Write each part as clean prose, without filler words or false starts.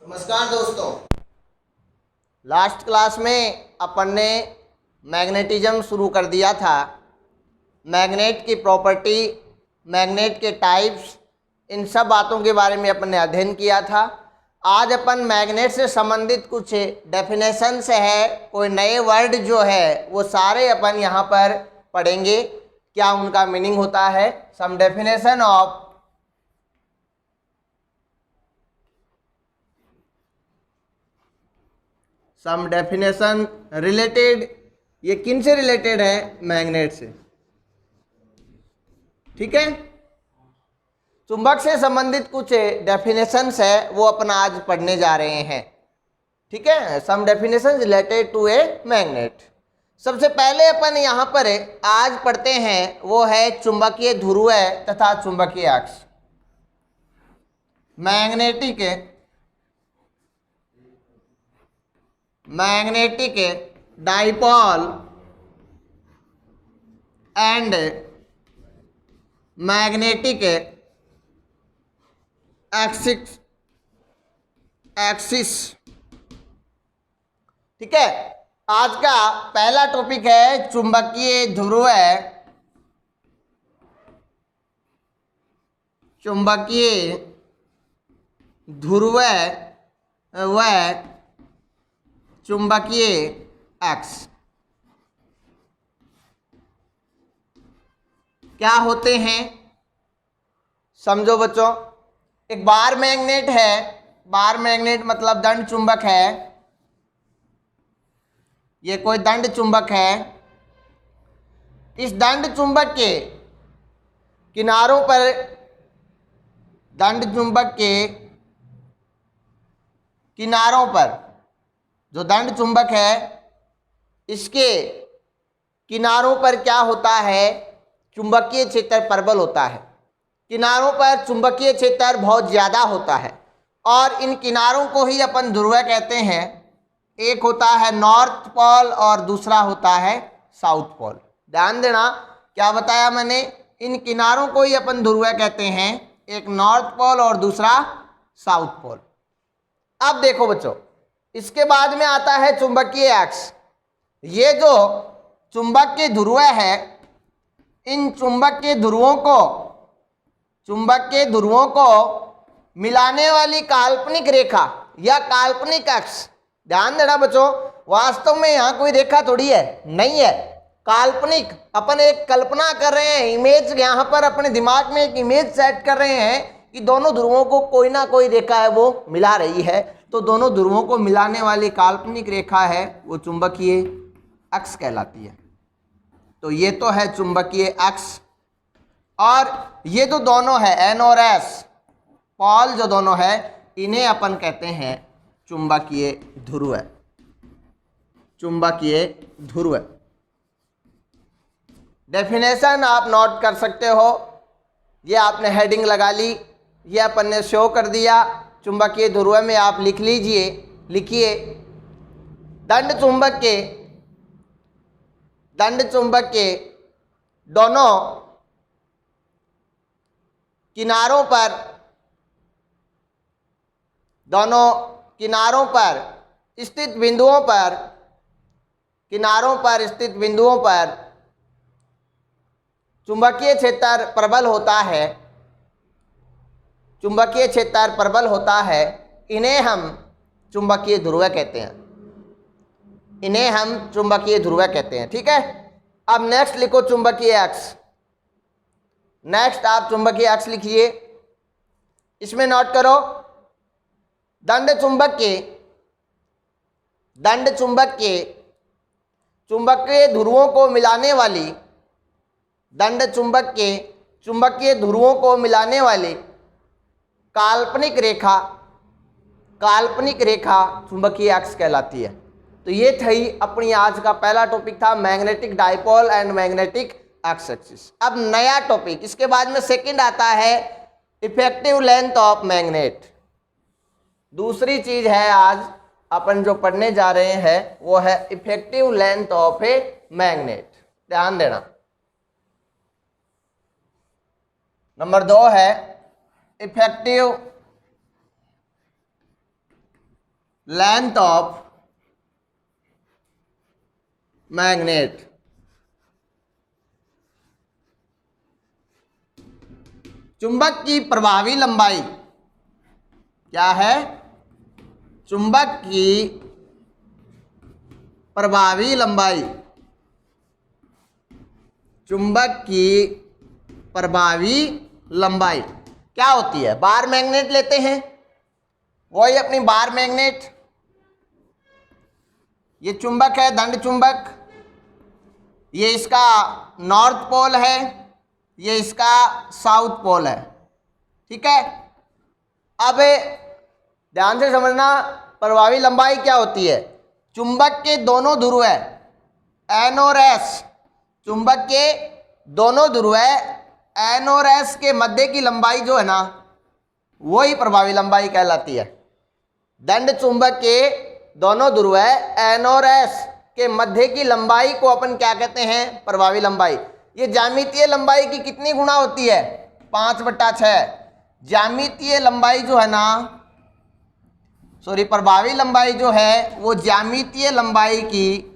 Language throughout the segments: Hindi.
नमस्कार दोस्तों। लास्ट क्लास में अपन ने मैग्नेटिज्म शुरू कर दिया था। मैग्नेट की प्रॉपर्टी, मैग्नेट के टाइप्स, इन सब बातों के बारे में अपन ने अध्ययन किया था। आज अपन मैग्नेट से संबंधित कुछ डेफिनेशंस है, कोई नए वर्ड जो है वो सारे अपन यहाँ पर पढ़ेंगे, क्या उनका मीनिंग होता है। Some definition of some definition related, ये किन से रिलेटेड है? मैग्नेट से। ठीक है, चुंबक से संबंधित कुछ डेफिनेशंस है वो अपन आज पढ़ने जा रहे हैं। ठीक है, some definitions related to a magnet. सबसे पहले अपन यहाँ पर आज पढ़ते हैं वो है चुंबकीय ध्रुव तथा चुंबकीय अक्ष। Magnetic dipole and magnetic axis. ठीक है, आज का पहला टॉपिक है चुंबकीय ध्रुव। चुंबकीय ध्रुव व चुंबकीय अक्ष क्या होते हैं, समझो बच्चों। एक बार मैग्नेट है, बार मैग्नेट मतलब दंड चुंबक है। ये कोई दंड चुंबक है। इस दंड चुंबक के किनारों पर, दंड चुंबक के किनारों पर, जो दंड चुंबक है इसके किनारों पर क्या होता है? चुंबकीय क्षेत्र प्रबल होता है। किनारों पर चुंबकीय क्षेत्र बहुत ज़्यादा होता है और इन किनारों को ही अपन ध्रुव कहते हैं। एक होता है नॉर्थ पोल और दूसरा होता है साउथ पोल। ध्यान देना, क्या बताया मैंने? इन किनारों को ही अपन ध्रुव कहते हैं, एक नॉर्थ पोल और दूसरा साउथ पोल। अब देखो बच्चों, इसके बाद में आता है चुंबकीय अक्ष। ये जो चुंबक के ध्रुव है, इन चुंबक के ध्रुवों को मिलाने वाली काल्पनिक रेखा या काल्पनिक अक्ष। ध्यान देना बच्चों, वास्तव में यहाँ कोई रेखा थोड़ी है, नहीं है, काल्पनिक। अपन एक कल्पना कर रहे हैं, इमेज, यहाँ पर अपने दिमाग में एक इमेज सेट कर रहे हैं कि दोनों ध्रुवों को कोई ना कोई रेखा है वो मिला रही है। तो दोनों ध्रुवों को मिलाने वाली काल्पनिक रेखा है वो चुंबकीय अक्ष कहलाती है। तो ये तो है चुंबकीय अक्ष। और ये जो दोनों है एन और एस पोल, जो दोनों है, इन्हें अपन कहते हैं चुंबकीय ध्रुव। चुंबकीय ध्रुव डेफिनेशन आप नोट कर सकते हो। ये आपने हेडिंग लगा ली, ये अपन ने शो कर दिया। चुंबकीय ध्रुव में आप लिख लीजिए, लिखिए दंड चुंबक के दोनों किनारों पर स्थित बिंदुओं पर चुंबकीय क्षेत्र प्रबल होता है। इन्हें हम चुंबकीय ध्रुव कहते हैं। ठीक है, अब नेक्स्ट लिखो चुंबकीय अक्ष। नेक्स्ट आप चुंबकीय अक्ष लिखिए। इसमें नोट करो, दंड चुंबकीय ध्रुवों को मिलाने वाली, चुंबकीय ध्रुवों को मिलाने वाली काल्पनिक रेखा चुंबकीय अक्ष कहलाती है। तो ये थी अपनी आज का पहला टॉपिक था, magnetic dipole and magnetic axis. अब नया टॉपिक, इसके बाद में सेकंड आता है इफेक्टिव लेंथ ऑफ मैग्नेट। दूसरी चीज है आज अपन जो पढ़ने जा रहे हैं वो है effective length of a magnet. ध्यान देना। नंबर 2 है इफेक्टिव लेंथ ऑफ मैग्नेट, चुंबक की प्रभावी लंबाई क्या है? चुंबक की प्रभावी लंबाई, चुंबक की प्रभावी लंबाई क्या होती है? बार मैग्नेट लेते हैं, वही अपनी बार मैग्नेट, ये चुंबक है दंड चुंबक, ये इसका नॉर्थ पोल है, ये इसका साउथ पोल है। ठीक है, अब ध्यान से समझना प्रभावी लंबाई क्या होती है। चुंबक के दोनों ध्रुव है एन और एस, चुंबक के दोनों ध्रुव है एन और एस के मध्य की लंबाई जो है ना वही प्रभावी लंबाई कहलाती है। दंड चुंबक के दोनों ध्रुव है एन और एस के मध्य की लंबाई को अपन क्या कहते हैं? प्रभावी लंबाई। ये ज्यामितीय लंबाई की कितनी गुना होती है? 5/6। ज्यामितीय लंबाई जो है ना, सॉरी प्रभावी लंबाई जो है वो ज्यामितीय लंबाई की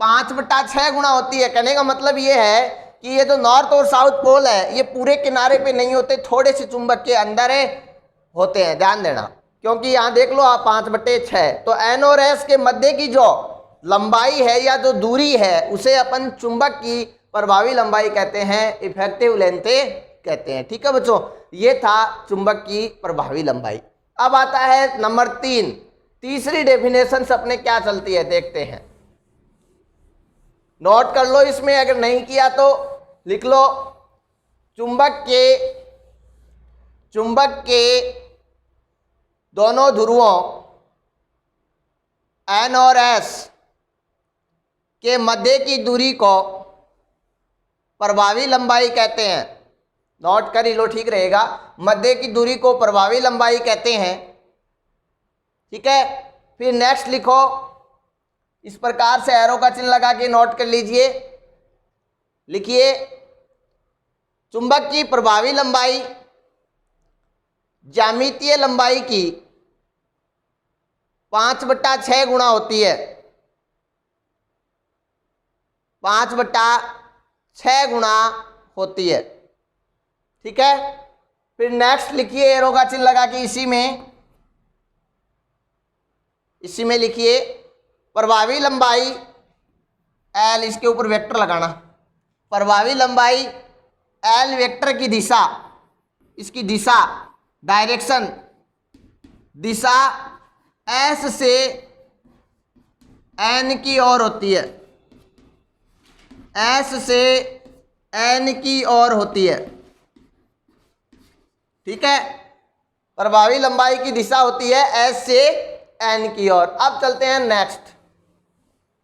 5/6 गुना होती है। कहने का मतलब ये है कि ये जो नॉर्थ और साउथ पोल है ये पूरे किनारे पे नहीं होते, थोड़े से चुंबक के अंदर होते हैं, ध्यान देना। क्योंकि यहाँ देख लो आप 5/6, तो एन और एस के मध्य की जो लंबाई है या जो दूरी है उसे अपन चुंबक की प्रभावी लंबाई कहते हैं, इफेक्टिव लेंथ कहते हैं। ठीक है बच्चों, ये था चुंबक की प्रभावी लंबाई। अब आता है नंबर 3, तीसरी डेफिनेशन अपने क्या चलती है देखते हैं। नोट कर लो इसमें, अगर नहीं किया तो लिख लो। चुंबक के दोनों ध्रुवों एन और एस के मध्य की दूरी को प्रभावी लंबाई कहते हैं। नोट कर ही लो, ठीक रहेगा। मध्य की दूरी को प्रभावी लंबाई कहते हैं। ठीक है, फिर नेक्स्ट लिखो, इस प्रकार से एरो का चिन्ह लगा के नोट कर लीजिए। लिखिए, चुंबक की प्रभावी लंबाई ज्यामितीय लंबाई की 5/6 गुना होती है। 5/6 गुना होती है। ठीक है, फिर नेक्स्ट लिखिए एरो का चिन्ह लगा के इसी में लिखिए प्रभावी लंबाई एल, इसके ऊपर वेक्टर लगाना। प्रभावी लंबाई एल वेक्टर की दिशा, इसकी दिशा डायरेक्शन, दिशा एस से एन की ओर होती है, एस से एन की ओर होती है। ठीक है, प्रभावी लंबाई की दिशा होती है एस से एन की ओर। अब चलते हैं नेक्स्ट,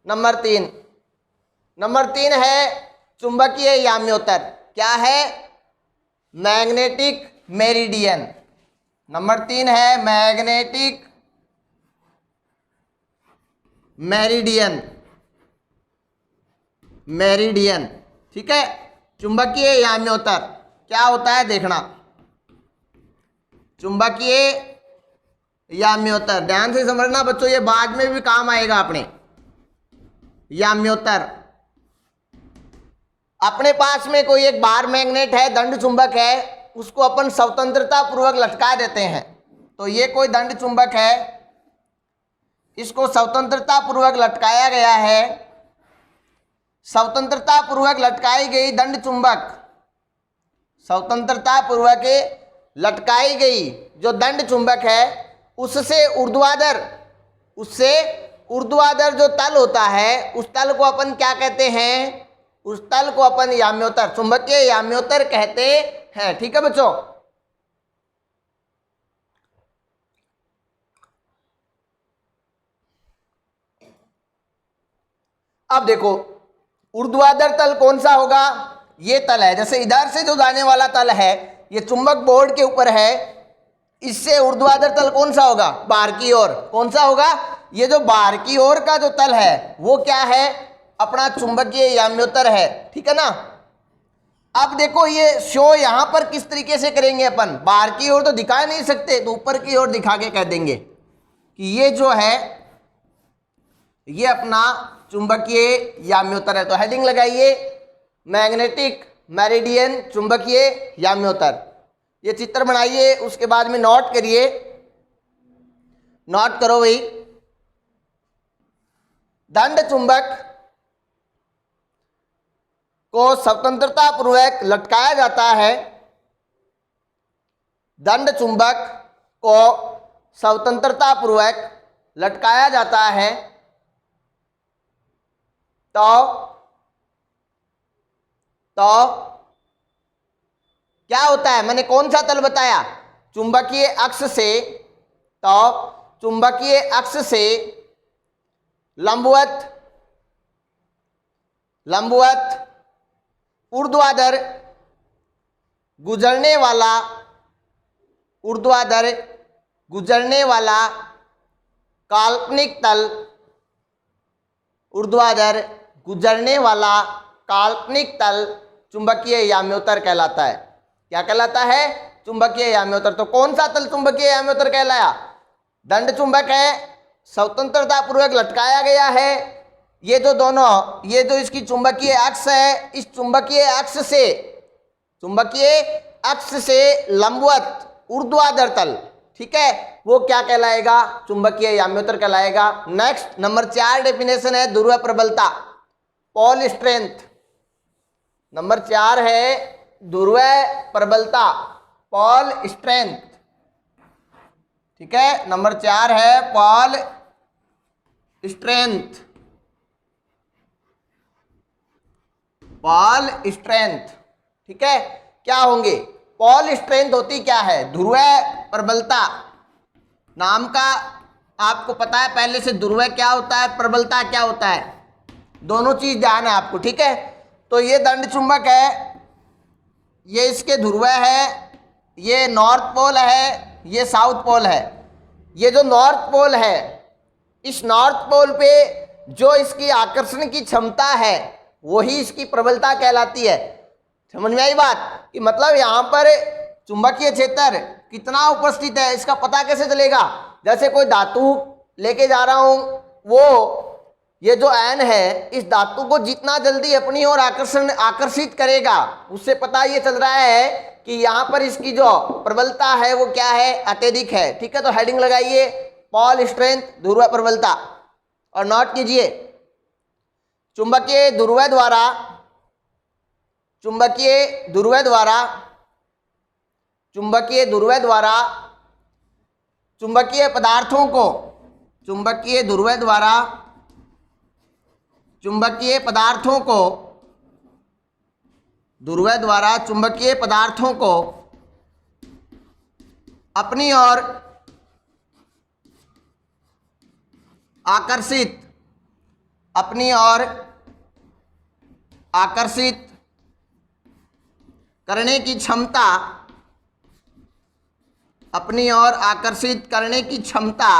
नंबर 3। नंबर 3 है चुंबकीय याम्योत्तर। क्या है? Magnetic meridian. नंबर 3 है मैग्नेटिक मेरिडियन। ठीक है, चुंबकीय याम्योत्तर क्या होता है देखना। चुंबकीय याम्योत्तर ध्यान से समझना बच्चों, ये बाद में भी काम आएगा अपने। याम्योत्तर, अपने पास में कोई एक बार मैग्नेट है, दंड चुंबक है, उसको अपन स्वतंत्रता पूर्वक लटका देते हैं। तो ये कोई दंड चुंबक है, इसको स्वतंत्रता पूर्वक लटकाया गया है। स्वतंत्रता पूर्वक लटकाई गई दंड चुंबक, स्वतंत्रता पूर्वक लटकाई गई जो दंड चुंबक है उससे ऊर्ध्वाधर जो तल होता है उस तल को अपन क्या कहते हैं? उस तल को अपन याम्योत्तर, चुंबकीय याम्योत्तर कहते हैं। ठीक है बच्चों, अब देखो ऊर्ध्वाधर तल कौन सा होगा? ये तल है। जैसे इधर से जो जाने वाला तल है ये चुंबक बोर्ड के ऊपर है, इससे ऊर्ध्वाधर तल कौन सा होगा? बाहर की ओर। कौन सा होगा? ये जो बाहर की ओर का जो तल है वो क्या है? अपना चुंबकीय याम्योत्तर है। ठीक है ना। अब देखो ये शो यहां पर किस तरीके से करेंगे, अपन बाहर की ओर तो दिखा नहीं सकते, तो ऊपर की ओर दिखा के कह देंगे कि ये जो है ये अपना चुंबकीय याम्योत्तर है। तो हेडिंग लगाइए मैग्नेटिक मेरिडियन, चुंबकीय याम्योत्तर। ये चित्र बनाइए, उसके बाद में नोट करिए, नोट करो भाई। दंड चुंबक को स्वतंत्रता पूर्वक लटकाया जाता है। दंड चुंबक को स्वतंत्रता पूर्वक लटकाया जाता है तो क्या होता है, मैंने कौन सा तल बताया, चुंबकीय अक्ष से, तो चुंबकीय अक्ष से लंबवत ऊर्ध्वाधर गुजरने वाला काल्पनिक तल, ऊर्ध्वाधर गुजरने वाला काल्पनिक तल चुंबकीय याम्योत्तर कहलाता है। क्या कहलाता है, चुंबकीय याम्योत्तर। तो कौन सा तल चुंबकीय याम्योत्तर कहलाया, दंड चुंबक है, स्वतंत्रता पूर्वक लटकाया गया है। ये जो दोनों, ये जो इसकी चुंबकीय अक्ष है, इस चुंबकीय अक्ष से लंबवत ऊर्ध्वाधर तल, ठीक है, वो क्या कहलाएगा, चुंबकीय याम्योत्तर कहलाएगा। नेक्स्ट नंबर 4 डेफिनेशन है ध्रुव प्रबलता, पोल स्ट्रेंथ। नंबर 4 है ध्रुव प्रबलता, पोल स्ट्रेंथ, ठीक है। नंबर 4 है पोल स्ट्रेंथ, पोल स्ट्रेंथ, ठीक है। क्या होंगे, पोल स्ट्रेंथ होती क्या है, ध्रुव प्रबलता। नाम का आपको पता है पहले से, ध्रुव क्या होता है, प्रबलता क्या होता है, दोनों चीज ध्यान है आपको, ठीक है। तो ये दंड चुंबक है, ये इसके ध्रुव है, ये नॉर्थ पोल है, ये साउथ पोल है। ये जो नॉर्थ पोल है, इस नॉर्थ पोल पे जो इसकी आकर्षण की क्षमता है वही इसकी प्रबलता कहलाती है। समझ में आई बात, कि मतलब यहाँ पर चुंबकीय क्षेत्र कितना उपस्थित है इसका पता कैसे चलेगा। जैसे कोई धातु लेके जा रहा हूँ, वो ये जो एन है, इस धातु को जितना जल्दी अपनी ओर आकर्षित करेगा, उससे पता ये चल रहा है कि यहाँ पर इसकी जो प्रबलता है वो क्या है, अत्यधिक है, ठीक है। तो हेडिंग लगाइए पोल स्ट्रेंथ, ध्रुव प्रबलता, और नोट कीजिए चुंबकीय ध्रुव द्वारा चुंबकीय पदार्थों को अपनी ओर आकर्षित करने की क्षमता,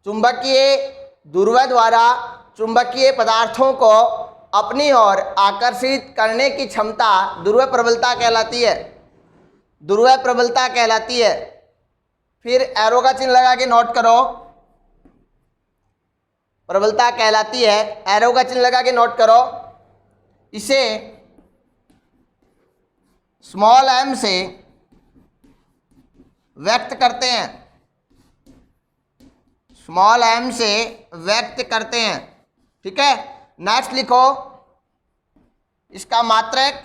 चुंबकीय ध्रुव द्वारा चुंबकीय पदार्थों को अपनी ओर आकर्षित करने की क्षमता ध्रुव प्रबलता कहलाती है। फिर एरो का चिन्ह लगा के नोट करो, प्रबलता कहलाती है, एरो का चिन्ह लगा के नोट करो। इसे स्मॉल m से व्यक्त करते हैं, ठीक है। नेक्स्ट लिखो इसका मात्रक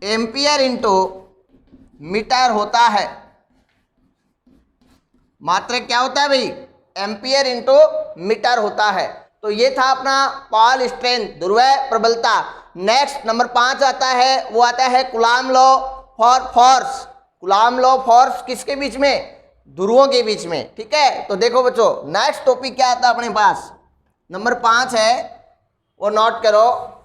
एम्पियर इंटू मीटर होता है। मात्रक क्या होता है भाई, एम्पियर इंटू मीटर होता है। तो ये था अपना पोल स्ट्रेंथ, ध्रुव प्रबलता। नेक्स्ट नंबर 5 आता है, वो आता है coulomb law for force. Coulomb law force किसके बीच में, ध्रुवों के बीच में, ठीक है। तो देखो बच्चों, नेक्स्ट टॉपिक क्या आता है अपने पास, नंबर 5 है, वो नोट करो।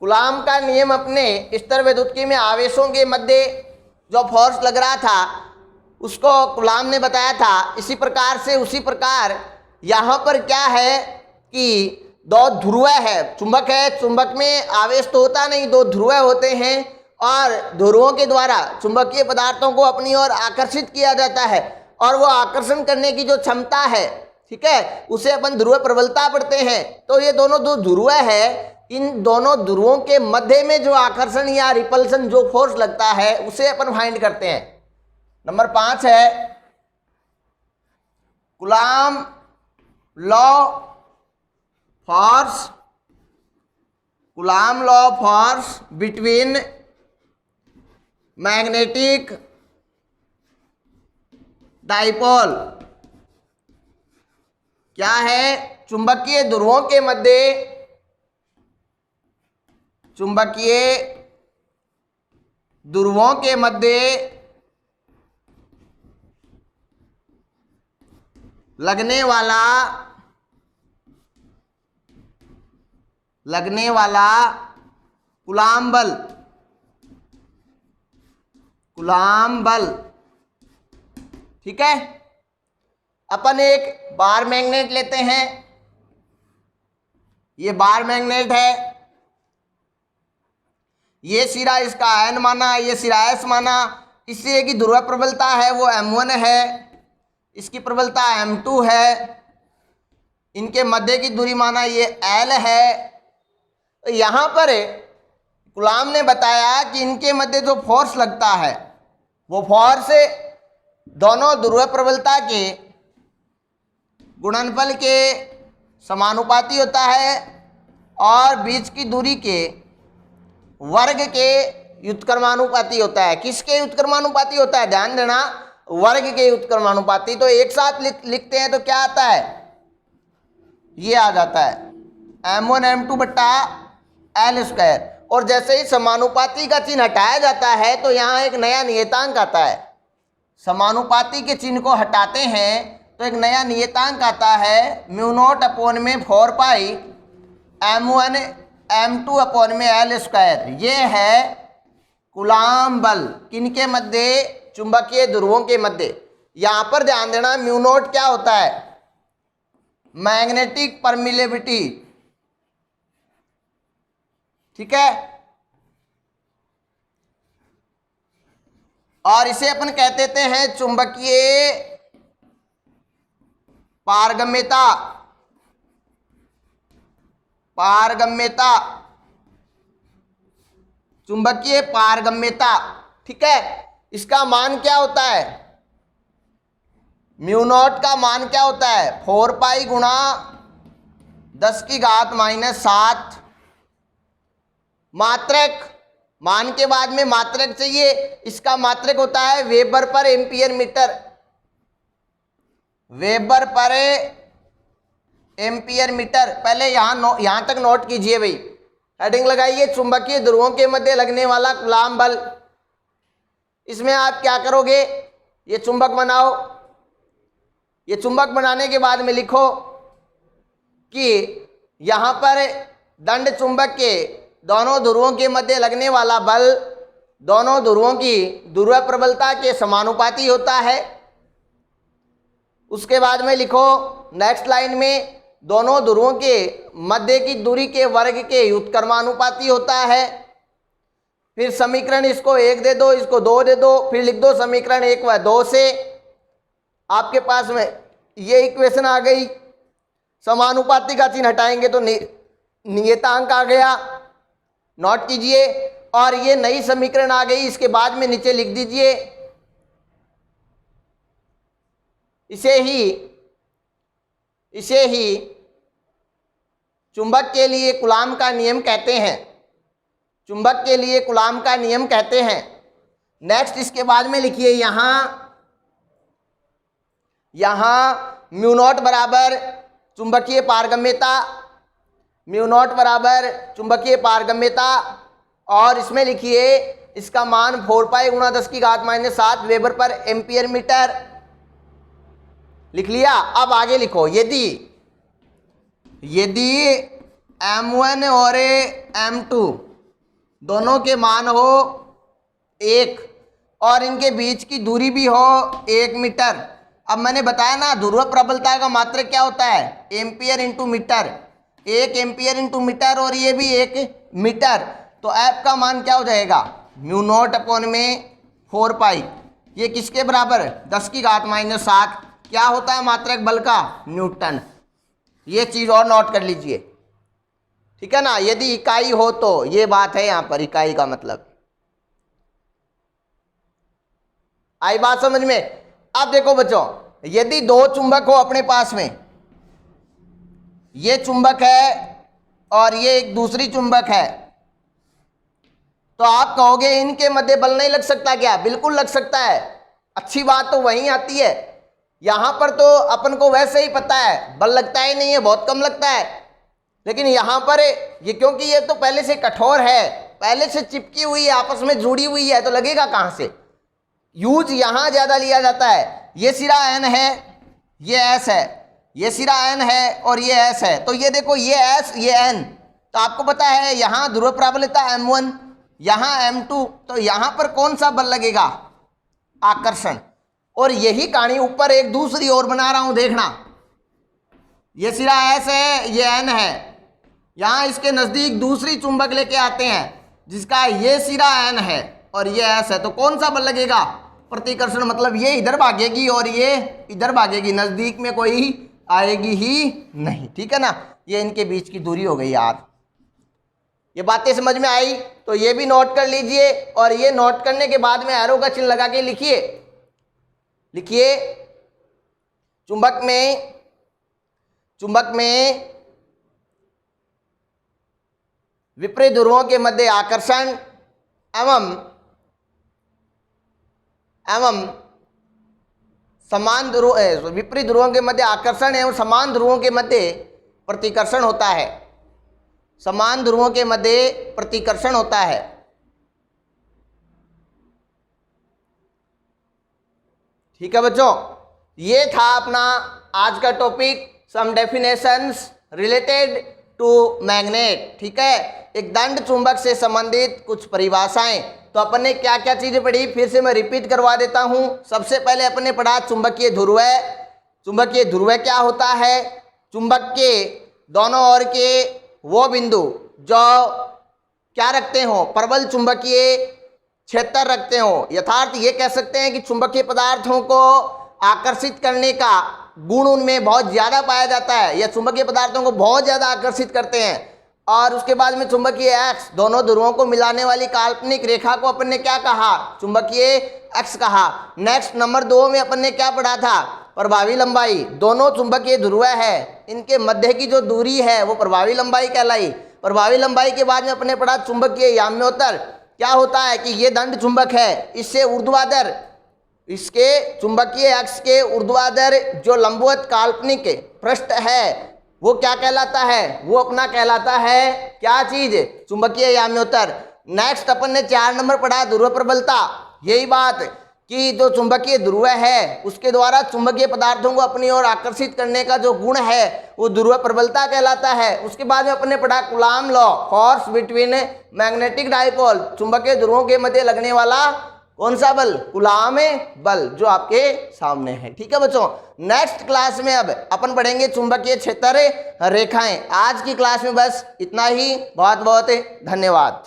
कूलाम का नियम अपने स्तर विद्युतकी में आवेशों के मध्य जो फोर्स लग रहा था उसको गुलाम ने बताया था। इसी प्रकार से उसी प्रकार यहाँ पर क्या है कि दो ध्रुव है, चुंबक है, चुंबक में आवेश तो होता नहीं, दो ध्रुव होते हैं और ध्रुवों के द्वारा चुंबकीय पदार्थों को अपनी ओर आकर्षित किया जाता है और वो आकर्षण करने की जो क्षमता है, ठीक है, उसे अपन ध्रुव प्रबलता पढ़ते हैं। तो ये दोनों दो ध्रुव है, इन दोनों ध्रुवों के मध्य में जो आकर्षण या रिपल्सन जो फोर्स लगता है उसे अपन फाइंड करते हैं। नंबर 5 है Coulomb law force, Coulomb law force between magnetic dipole. क्या है? चुंबकीय ध्रुवों के मध्य, चुंबकीय ध्रुवों के मध्य लगने वाला कूलॉम बल, कूलॉम बल, ठीक है। अपन एक बार मैग्नेट लेते हैं, ये बार मैग्नेट है, ये सिरा इसका N माना, ये सिरा S माना, इससे की ध्रुव प्रबलता है वो M1 है, इसकी प्रबलता M2 है, इनके मध्य की दूरी माना ये L है। तो यहाँ पर कूलॉम ने बताया कि इनके मध्य जो फोर्स लगता है वो फोर्स दोनों ध्रुव प्रबलता के गुणनफल के समानुपाती होता है और बीच की दूरी के वर्ग के व्युत्क्रमानुपाती होता है। किसके व्युत्क्रमानुपाती होता है? ध्यान देना, वर्ग के व्युत्क्रमानुपाती। तो एक साथ लिखते हैं तो क्या आता है? ये आ जाता है M1 M2 बट्टा L स्क्वायर। और जैसे ही समानुपाती का चिन्ह हटाया जाता है तो यहाँ एक नया नियतांक आता है। समानुपाती के चिन्ह को हटाते हैं तो एक नया नियतांक आता है म्यू नॉट अपॉन में 4 पाई M1 M2 अपॉन में L स्क्वायर। ये है कूलॉम बल किनके मध्य? चुंबकीय ध्रुवों के मध्य। यहाँ पर ध्यान देना, म्यू नॉट क्या होता है? मैग्नेटिक परमिलेबिलिटी, ठीक है। और इसे अपन कह देते हैं चुंबकीय पारगम्यता, पारगम्यता, चुंबकीय पारगम्यता, ठीक है। इसका मान क्या होता है? म्यू नॉट का मान क्या होता है? 4 पाई गुणा 10 की घात -7 मात्रक, मान के बाद में मात्रक चाहिए, इसका मात्रक होता है weber per ampere metre, weber per ampere metre. पहले यहाँ तक नोट कीजिए भाई, हेडिंग लगाइए चुंबकीय ध्रुवों के मध्य लगने वाला कूलॉम बल। इसमें आप क्या करोगे? ये चुंबक बनाओ, ये चुंबक बनाने के बाद में लिखो कि यहाँ पर दंड चुंबक के दोनों ध्रुवों के मध्य लगने वाला बल दोनों ध्रुवों की ध्रुव प्रबलता के समानुपाती होता है। उसके बाद में लिखो नेक्स्ट लाइन में दोनों ध्रुवों के मध्य की दूरी के वर्ग के व्युत्क्रमानुपाती होता है। फिर समीकरण इसको 1 दे दो, इसको 2 दे दो, फिर लिख दो समीकरण 1 व 2 से आपके पास में ये इक्वेशन आ गई। समानुपाती का चिन्ह हटाएंगे तो नियतांक आ गया, नोट कीजिए। और ये नई समीकरण आ गई, इसके बाद में नीचे लिख दीजिए। इसे ही चुंबक के लिए कूलॉम का नियम कहते हैं, चुंबक के लिए कूलॉम का नियम कहते हैं। नेक्स्ट इसके बाद में लिखिए यहाँ म्यू नॉट बराबर चुंबकीय पारगम्यता, म्यू नॉट बराबर चुंबकीय पारगम्यता, और इसमें लिखिए इसका मान 4 पाई गुणा 10 की घात -7 वेबर पर एम्पियर मीटर। लिख लिया। अब आगे लिखो, यदि M1 और M2 दोनों के मान हो 1, और इनके बीच की दूरी भी हो 1 मीटर। अब मैंने बताया ना ध्रुव प्रबलता का मात्रक क्या होता है, ampere into metre. 1 ampere into metre और ये भी 1 मीटर। तो एफ का मान क्या हो जाएगा, म्यू नॉट अपॉन में 4 पाई। ये किसके बराबर, 10⁻⁻7। क्या होता है मात्रक बल का, न्यूटन। ये चीज और नोट कर लीजिए, ठीक है ना। यदि इकाई हो तो ये बात है, यहां पर इकाई का मतलब। आई बात समझ में। अब देखो बच्चों, यदि 2 चुंबक हो अपने पास में, ये चुंबक है और ये एक दूसरी चुंबक है, तो आप कहोगे इनके मध्य बल नहीं लग सकता क्या, बिल्कुल लग सकता है। अच्छी बात तो वहीं आती है, यहां पर तो अपन को वैसे ही पता है बल लगता ही नहीं है, बहुत कम लगता है। लेकिन यहां पर ये, क्योंकि ये तो पहले से कठोर है, पहले से चिपकी हुई है, आपस में जुड़ी हुई है, तो लगेगा कहां से। यूज यहां ज्यादा लिया जाता है। ये सिरा एन है, ये एस है, ये सिरा एन है और ये एस है। तो ये देखो, ये एस ये एन, तो आपको पता है यहां ध्रुव प्रबलता m1, यहां m2, तो यहां पर कौन सा बल लगेगा, आकर्षण। और यही कहानी ऊपर एक दूसरी ओर बना रहा हूं, देखना। ये सिरा एस है, ये एन है, यहां इसके नजदीक दूसरी चुंबक लेके आते हैं जिसका ये सिरा एन है और ये एस है, तो कौन सा बल लगेगा, प्रतिकर्षण। मतलब ये इधर भागेगी और ये इधर भागेगी, नजदीक में कोई आएगी ही नहीं, ठीक है ना। ये इनके बीच की दूरी हो गई यार। ये बातें समझ में आई तो ये भी नोट कर लीजिए, और ये नोट करने के बाद में एरो का चिन्ह लगा के लिखिए। लिखिए, चुंबक में विपरीत ध्रुवों के मध्य आकर्षण एवं समान ध्रुव, विपरीत ध्रुवों के मध्य आकर्षण एवं समान ध्रुवों के मध्य प्रतिकर्षण होता है। समान ध्रुवों के मध्य प्रतिकर्षण होता है। ठीक है बच्चों, ये था अपना आज का topic, some definitions related to magnet. ठीक है, एक दंड चुंबक से संबंधित कुछ परिभाषाएं। तो अपन ने क्या क्या चीजें पढ़ी, फिर से मैं रिपीट करवा देता हूं। सबसे पहले अपन ने पढ़ा चुंबकीय ध्रुव। चुंबकीय ध्रुव क्या होता है, चुंबक के दोनों ओर के वो बिंदु जो क्या रखते हो, प्रबल चुंबकीय क्षेत्र रखते हो। यथार्थ ये कह सकते हैं कि चुंबकीय पदार्थों को आकर्षित करने का गुण उनमें बहुत ज्यादा पाया जाता है, या चुंबकीय पदार्थों को बहुत ज्यादा आकर्षित करते हैं। और उसके बाद में चुंबकीय एक्स, दोनों ध्रुवों को मिलाने वाली काल्पनिक रेखा को अपन ने क्या कहा, चुंबकीय एक्स कहा। नेक्स्ट नंबर 2 में अपन ने क्या पढ़ा था, प्रभावी लंबाई। दोनों चुंबकीय ध्रुव है, इनके मध्य की जो दूरी है वो प्रभावी लंबाई कहलाई। प्रभावी लंबाई के बाद में अपने पढ़ा चुंबकीय याम्योत्तर। क्या होता है कि ये दंड चुंबक है, इससे ऊर्ध्वाधर, इसके चुंबकीय अक्ष के ऊर्ध्वाधर जो लंबवत काल्पनिक पृष्ठ है वो क्या कहलाता है, वो अपना कहलाता है क्या चीज, चुंबकीय याम्योत्तर। नेक्स्ट अपन ने 4 नंबर पढ़ा ध्रुव प्रबलता। यही बात कि जो चुंबकीय ध्रुव है उसके द्वारा चुंबकीय पदार्थों को अपनी ओर आकर्षित करने का जो गुण है वो ध्रुव प्रबलता कहलाता है। उसके बाद में अपने पढ़ा coulomb law, force between magnetic dipole, चुंबकीय ध्रुवों के मध्य लगने वाला कौन सा बल, कूलाम बल, जो आपके सामने है। ठीक है बच्चों, नेक्स्ट क्लास में अब अपन पढ़ेंगे चुंबकीय क्षेत्र रेखाएं। आज की क्लास में बस इतना ही, बहुत बहुत धन्यवाद।